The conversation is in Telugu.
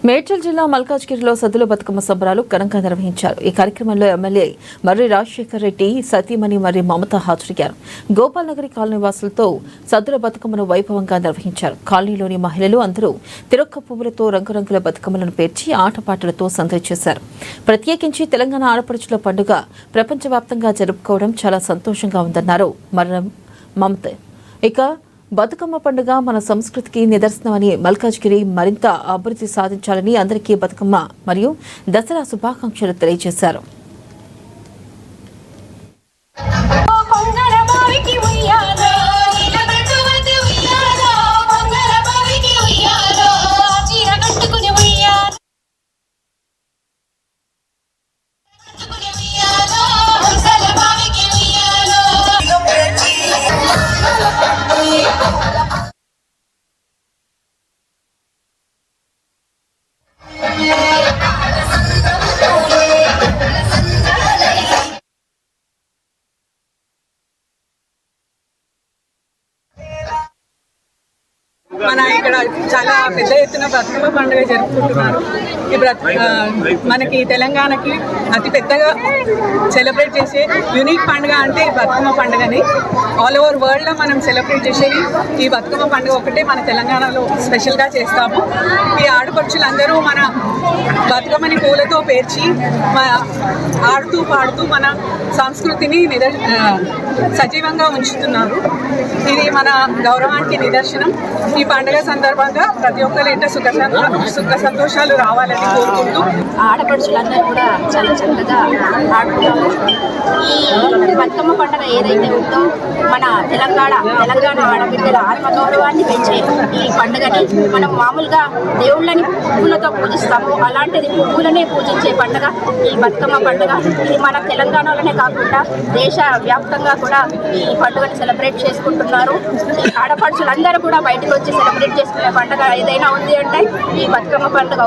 మేడ్చల్ జిల్లా మల్కాజ్గిరిలో సద్దుల బతుకమ్మ సంబరాలు ఘనంగా నిర్వహించారు. ఈ కార్యక్రమంలో ఎమ్మెల్యే మర్రి రాజశేఖర్ రెడ్డి, సతీమణి మర్రి మమత హాజరయ్యారు. గోపాల్ నగరి కాలనీ వాసులతో సద్దుల బతుకమ్మను వైభవంగా నిర్వహించారు. కాలనీలోని మహిళలు అందరూ తిరొక్క పువ్వులతో రంగురంగుల బతుకమ్మలను పేర్చి ఆటపాటలతో సందడి చేశారు. ప్రత్యేకించి తెలంగాణ ఆడపడుచుల పండుగ ప్రపంచవ్యాప్తంగా జరుపుకోవడం చాలా సంతోషంగా ఉందన్నారు మర్రి మమత. ఇక బతుకమ్మ పండుగ మన సంస్కృతికి నిదర్శనమని, మల్కాజ్గిరి మరింత అభివృద్ధి సాధించాలని అందరికీ బతుకమ్మ మరియు దసరా శుభాకాంక్షలు తెలియజేశారు. మన ఇక్కడ చాలా పెద్ద ఎత్తున బతుకమ్మ పండుగ జరుపుకుంటున్నారు. ఈ మనకి తెలంగాణకి అతి పెద్దగా సెలబ్రేట్ చేసే యూనిక్ పండుగ అంటే బతుకమ్మ పండుగని. ఆల్ ఓవర్ వరల్డ్లో మనం సెలబ్రేట్ చేసేది ఈ బతుకమ్మ పండుగ ఒకటే మన తెలంగాణలో స్పెషల్గా చేస్తాము. ఈ ఆడపడుచులందరూ మన బతుకమ్మని పూలతో పేర్చి ఆడుతూ పాడుతూ మన సంస్కృతిని సజీవంగా ఉంచుతున్నారు. ఇది మన గౌరవానికి నిదర్శనం. ఈ పండుగ సందర్భంగా ప్రతి ఒక్కరి ఇంట సుఖ సంతోషాలు రావాలని కోరుకుంటూ ఆడపడుచులందరూ కూడా చాలా చక్కగా ఆడుకుంటాము. ఈ బతుకమ్మ పండుగ ఏదైతే ఉందో మన తెలంగాణ ఆడబిడ్డల ఆత్మగౌరవాన్ని పెంచే ఈ పండుగని మనం మామూలుగా దేవుళ్ళని పువ్వులతో పూజిస్తాము. అలాంటిది పువ్వులనే పూజించే పండుగ ఈ బతుకమ్మ పండుగ. ఇది మన తెలంగాణలోనే కాకుండా దేశ వ్యాప్తంగా కూడా ఈ పండుగని సెలబ్రేట్ చేసుకుంటున్నారు. ఈ ఆడపడుచులందరూ కూడా బయటకు వచ్చి సెలబ్రేట్ చేసుకునే పండుగ ఏదైనా ఉంది అంటే ఈ బతుకమ్మ పండుగ.